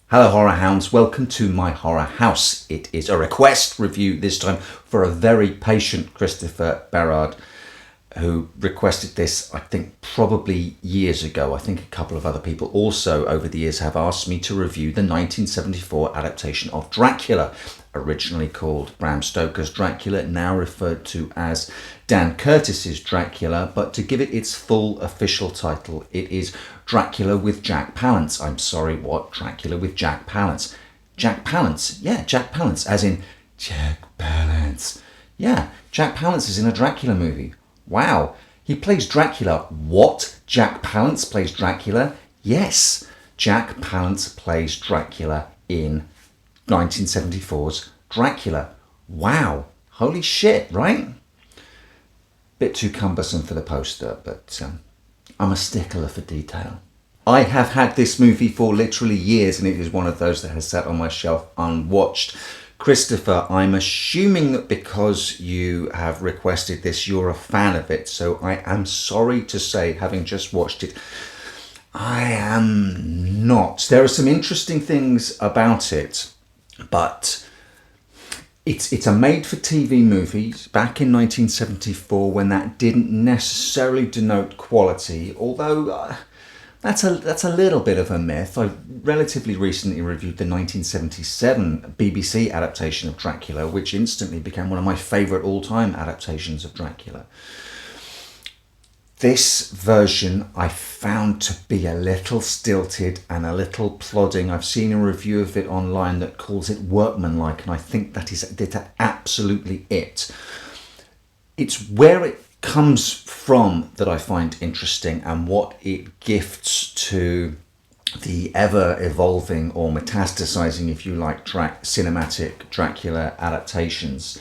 Hello Horror Hounds, welcome to my horror house. It is a request review this time for a very patient Christopher Berard who requested this, I think probably years ago. I think a couple of other people also over the years have asked me to review the 1974 adaptation of Dracula, originally called Bram Stoker's Dracula, now referred to as Dan Curtis's Dracula, but to give it its full official title, it is Dracula with Jack Palance. I'm sorry, what? Dracula with Jack Palance. Jack Palance? Yeah, Jack Palance, as in Jack Palance. Yeah, Jack Palance is in a Dracula movie. Wow, he plays Dracula. What? Jack Palance plays Dracula? Yes, Jack Palance plays Dracula in 1974's Dracula. Wow, holy shit, right? Bit too cumbersome for the poster, but I'm a stickler for detail. I have had this movie for literally years, and it is one of those that has sat on my shelf unwatched. Christopher, I'm assuming that because you have requested this, you're a fan of it. So I am sorry to say, having just watched it, I am not. There are some interesting things about it, but it's a made-for-TV movie back in 1974 when that didn't necessarily denote quality, although that's a little bit of a myth. I relatively recently reviewed the 1977 BBC adaptation of Dracula, which instantly became one of my favourite all-time adaptations of Dracula. This version I found to be a little stilted and a little plodding. I've seen a review of it online that calls it workmanlike, and I think that is absolutely it. It's where it comes from that I find interesting, and what it gifts to the ever-evolving or metastasizing, if you like, cinematic Dracula adaptations.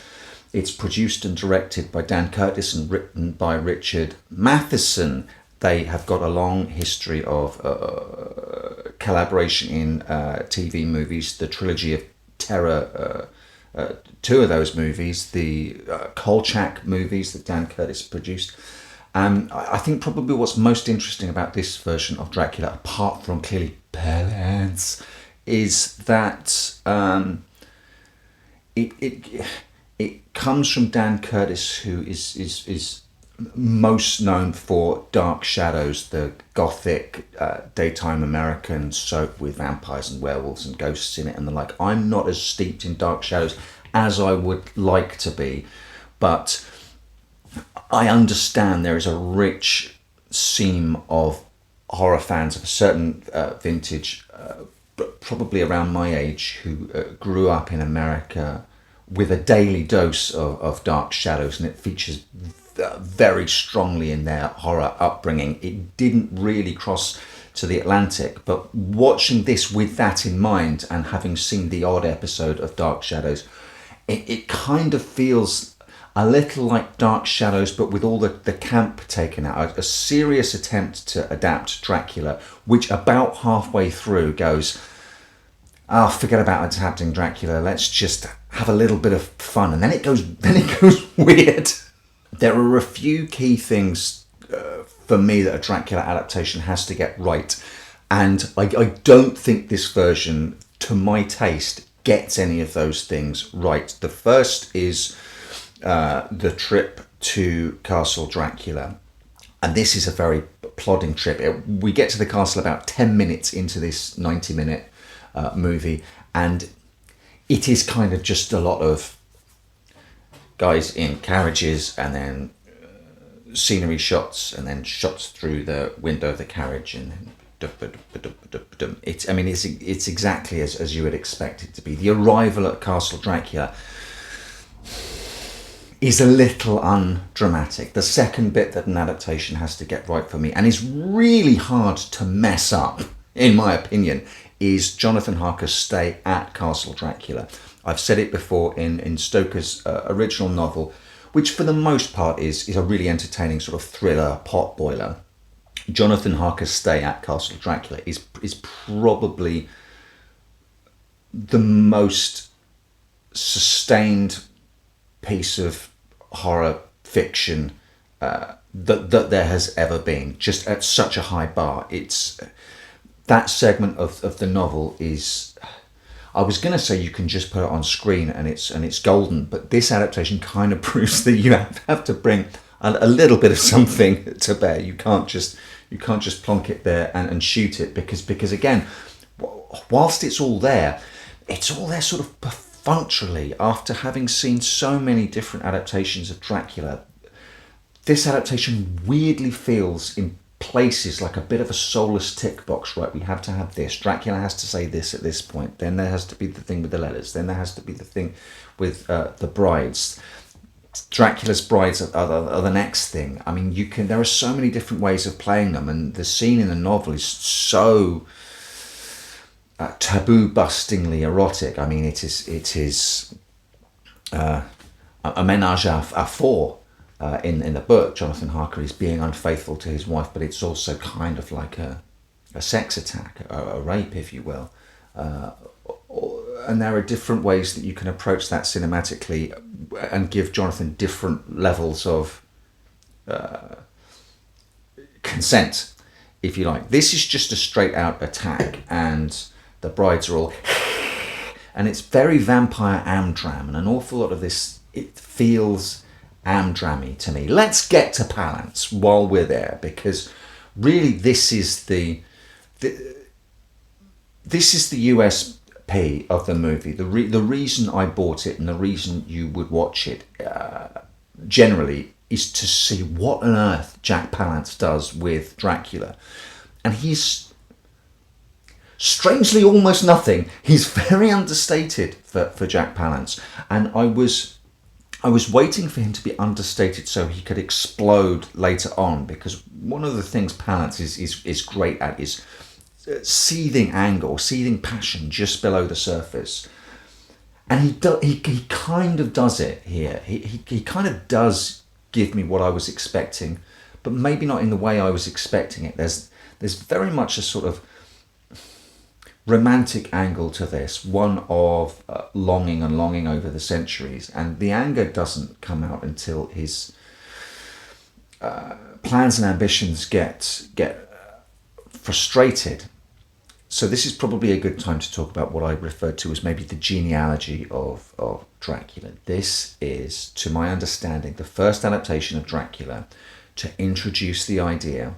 It's produced and directed by Dan Curtis and written by Richard Matheson. They have got a long history of collaboration in TV movies. The trilogy of terror, two of those movies, the Kolchak movies that Dan Curtis produced. I think probably what's most interesting about this version of Dracula, apart from clearly Palance, is that it comes from Dan Curtis, who is most known for Dark Shadows, the gothic daytime American soap with vampires and werewolves and ghosts in it and the like. I'm not as steeped in Dark Shadows as I would like to be, but I understand there is a rich seam of horror fans of a certain vintage, probably around my age, who grew up in America with a daily dose of Dark Shadows, and it features very strongly in their horror upbringing. It didn't really cross to the Atlantic, but watching this with that in mind and having seen the odd episode of Dark Shadows, it kind of feels a little like Dark Shadows, but with all the camp taken out. A serious attempt to adapt Dracula, which about halfway through goes, oh, forget about adapting Dracula, let's just have a little bit of fun. And then it goes weird. There are a few key things for me that a Dracula adaptation has to get right. And I don't think this version, to my taste, gets any of those things right. The first is the trip to Castle Dracula. And this is a very plodding trip. We get to the castle about 10 minutes into this 90-minute movie, and it is kind of just a lot of guys in carriages and then scenery shots and then shots through the window of the carriage, and it's exactly as you would expect it to be. The arrival at Castle Dracula is a little undramatic. The second bit that an adaptation has to get right for me, and is really hard to mess up, in my opinion, is Jonathan Harker's stay at Castle Dracula. I've said it before in Stoker's original novel, which for the most part is a really entertaining sort of thriller potboiler. Jonathan Harker's stay at Castle Dracula is probably the most sustained piece of horror fiction that there has ever been, just at such a high bar. It's that segment of the novel is, I was going to say you can just put it on screen and it's golden, but this adaptation kind of proves that you have to bring a little bit of something to bear. You can't just plonk it there and shoot it, because again, whilst it's all there sort of perfunctorily. After having seen so many different adaptations of Dracula, this adaptation weirdly feels in places like a bit of a soulless tick box, right? We have to have this. Dracula has to say this at this point. Then there has to be the thing with the letters. Then there has to be the thing with the brides. Dracula's brides are the next thing. I mean, there are so many different ways of playing them, and the scene in the novel is so taboo-bustingly erotic. I mean, it is a ménage à four. In the book, Jonathan Harker is being unfaithful to his wife, but it's also kind of like a sex attack, a rape, if you will. And there are different ways that you can approach that cinematically and give Jonathan different levels of consent, if you like. This is just a straight-out attack, and the brides are all... and it's very vampire Amdram, and an awful lot of this, it feels... Amdram-y to me. Let's get to Palance while we're there, because really this is the USP of the movie. The reason I bought it and the reason you would watch it generally is to see what on earth Jack Palance does with Dracula, and he's strangely almost nothing. He's very understated for Jack Palance, and I was waiting for him to be understated so he could explode later on, because one of the things Palance is great at is seething anger or seething passion just below the surface. And he kind of does it here. He kind of does give me what I was expecting, but maybe not in the way I was expecting it. There's very much a sort of romantic angle to this, one of longing over the centuries, and the anger doesn't come out until his plans and ambitions get frustrated. So this is probably a good time to talk about what I referred to as maybe the genealogy of Dracula. This is, to my understanding, the first adaptation of Dracula to introduce the idea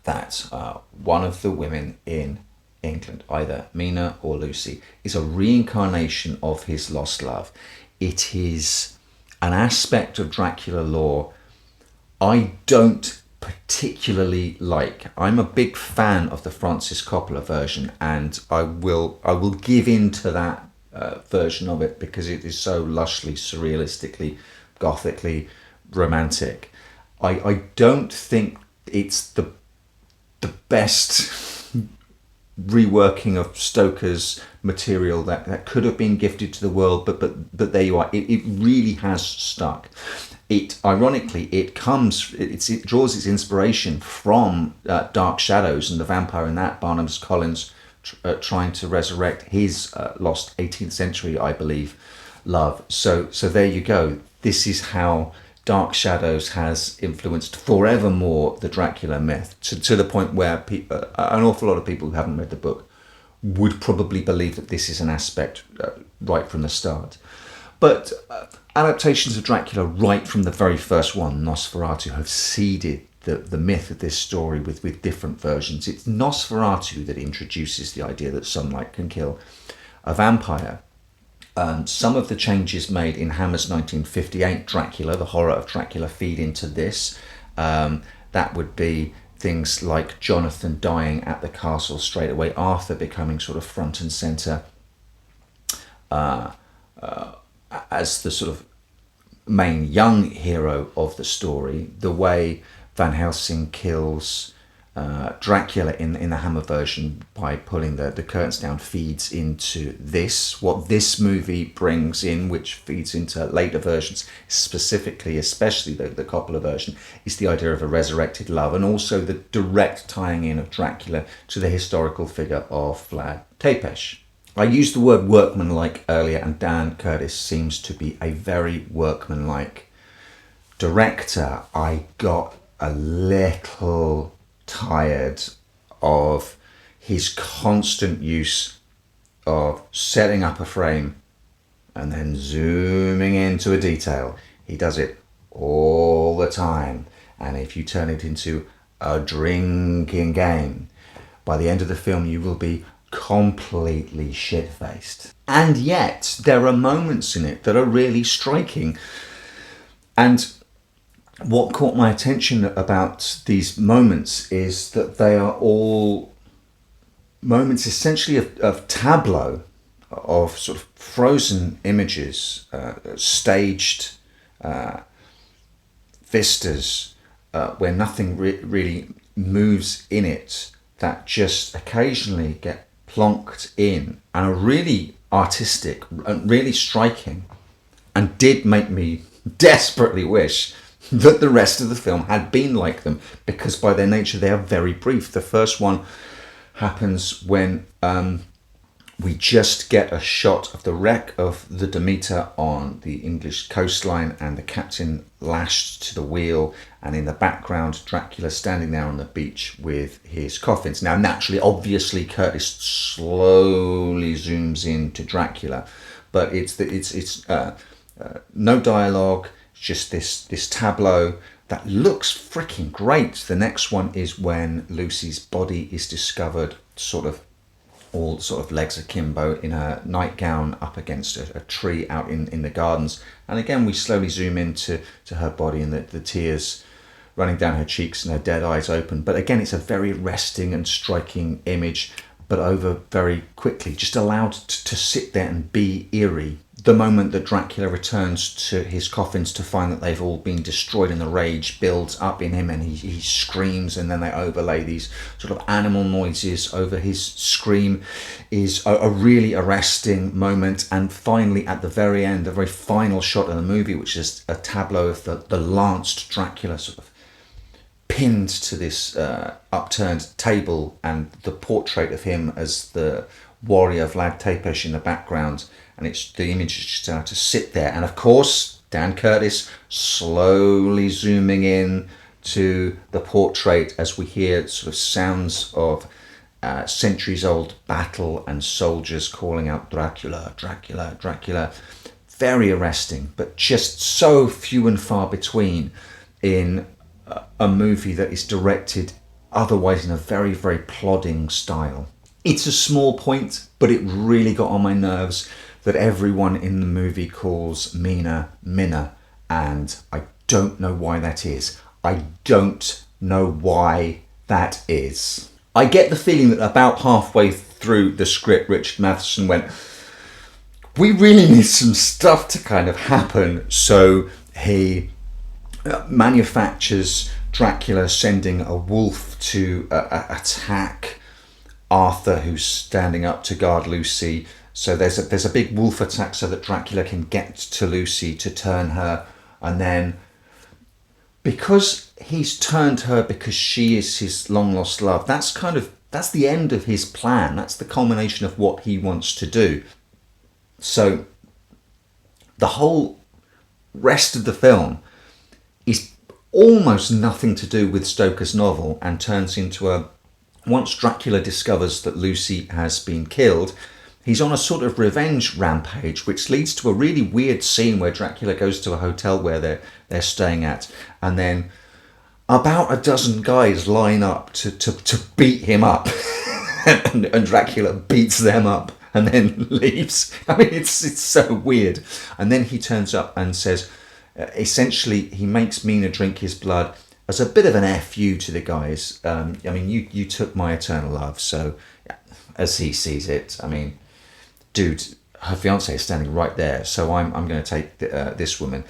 that one of the women in England, either Mina or Lucy, is a reincarnation of his lost love. It is an aspect of Dracula lore I don't particularly like. I'm a big fan of the Francis Coppola version, and I will give in to that version of it because it is so lushly, surrealistically, gothically romantic. I don't think it's the best reworking of Stoker's material that could have been gifted to the world, but there you are. It really has stuck. It ironically it draws its inspiration from Dark Shadows and the vampire in that, Barnum Collins trying to resurrect his lost 18th century, I believe, love. So there you go. This is how Dark Shadows has influenced forevermore the Dracula myth, to the point where an awful lot of people who haven't read the book would probably believe that this is an aspect right from the start. But adaptations of Dracula right from the very first one, Nosferatu, have seeded the myth of this story with different versions. It's Nosferatu that introduces the idea that sunlight can kill a vampire. Some of the changes made in Hammer's 1958 Dracula, the horror of Dracula, feed into this. That would be things like Jonathan dying at the castle straight away, Arthur becoming sort of front and centre as the sort of main young hero of the story. The way Van Helsing kills Dracula in the Hammer version by pulling the curtains down feeds into this. What this movie brings in, which feeds into later versions, specifically, especially the Coppola version, is the idea of a resurrected love, and also the direct tying in of Dracula to the historical figure of Vlad Tepes. I used the word workmanlike earlier, and Dan Curtis seems to be a very workmanlike director. I got a little tired of his constant use of setting up a frame and then zooming into a detail. He does it all the time. And if you turn it into a drinking game, by the end of the film you will be completely shit-faced. And yet there are moments in it that are really striking. And what caught my attention about these moments is that they are all moments essentially of tableau, of sort of frozen images, staged vistas, where nothing really moves in it, that just occasionally get plonked in and are really artistic and really striking, and did make me desperately wish that the rest of the film had been like them, because by their nature they are very brief. The first one happens when we just get a shot of the wreck of the Demeter on the English coastline and the captain lashed to the wheel, and in the background Dracula standing there on the beach with his coffins. Now naturally, obviously, Curtis slowly zooms in to Dracula, but it's no dialogue, just this tableau that looks freaking great. The next one is when Lucy's body is discovered, all legs akimbo in a nightgown up against a tree out in the gardens. And again, we slowly zoom into her body and the tears running down her cheeks and her dead eyes open. But again, it's a very arresting and striking image, but over very quickly, just allowed to sit there and be eerie. The moment that Dracula returns to his coffins to find that they've all been destroyed, and the rage builds up in him and he screams, and then they overlay these sort of animal noises over his scream, is a really arresting moment. And finally, at the very end, the very final shot of the movie, which is a tableau of the lanced Dracula sort of pinned to this upturned table, and the portrait of him as the warrior Vlad Tepes in the background, and the image is just allowed to sit there. And of course, Dan Curtis slowly zooming in to the portrait as we hear sort of sounds of centuries-old battle and soldiers calling out Dracula, Dracula, Dracula. Very arresting, but just so few and far between in a movie that is directed otherwise in a very, very plodding style. It's a small point, but it really got on my nerves that everyone in the movie calls Mina Minna, and I don't know why that is. I don't know why that is. I get the feeling that about halfway through the script, Richard Matheson went, we really need some stuff to kind of happen. So he manufactures Dracula sending a wolf to attack Arthur, who's standing up to guard Lucy. So there's a big wolf attack so that Dracula can get to Lucy to turn her, and then because he's turned her because she is his long lost love, that's the end of his plan. That's the culmination of what he wants to do. So the whole rest of the film is almost nothing to do with Stoker's novel, and turns into once Dracula discovers that Lucy has been killed, he's on a sort of revenge rampage, which leads to a really weird scene where Dracula goes to a hotel where they're staying at, and then about a dozen guys line up to beat him up, and Dracula beats them up and then leaves. I mean, it's so weird. And then he turns up and says, essentially, he makes Mina drink his blood as a bit of an FU to the guys. I mean, you took my eternal love, so as he sees it, I mean, dude, her fiance is standing right there, so I'm going to take this woman.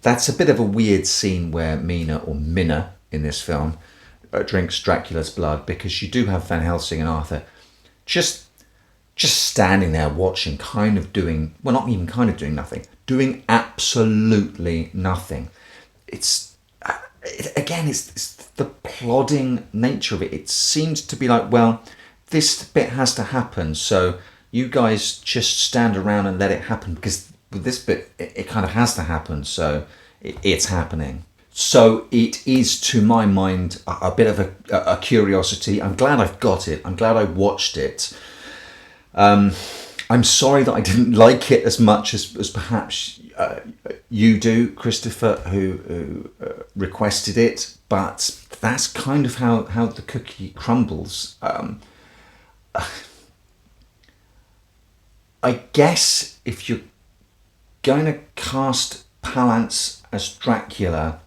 That's a bit of a weird scene where Mina, or Minna in this film, drinks Dracula's blood, because you do have Van Helsing and Arthur just standing there watching, kind of doing, well, not even kind of doing nothing, doing absolutely nothing. It's the plodding nature of it. It seems to be like, well, this bit has to happen, so you guys just stand around and let it happen, because with this bit, it kind of has to happen, so it's happening. So it is, to my mind, a bit of a curiosity. I'm glad I've got it. I'm glad I watched it. I'm sorry that I didn't like it as much as perhaps you do, Christopher, who requested it. But that's kind of how the cookie crumbles. I guess if you're going to cast Palance as Dracula,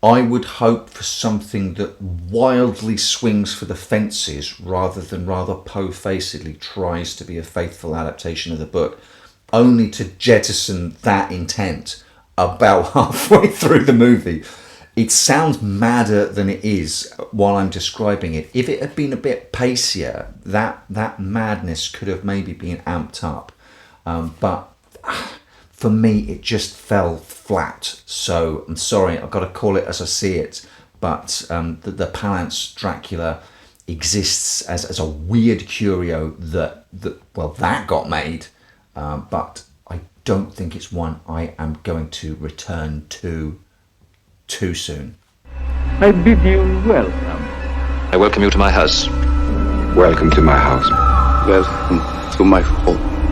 I would hope for something that wildly swings for the fences rather than rather po-facedly tries to be a faithful adaptation of the book, only to jettison that intent about halfway through the movie. It sounds madder than it is while I'm describing it. If it had been a bit pacier, that madness could have maybe been amped up. But for me, it just fell flat. So I'm sorry, I've got to call it as I see it. But the Palance Dracula exists as a weird curio that got made. But I don't think it's one I am going to return to too soon. I bid you welcome. I welcome you to my house. Welcome to my house. Welcome to my home.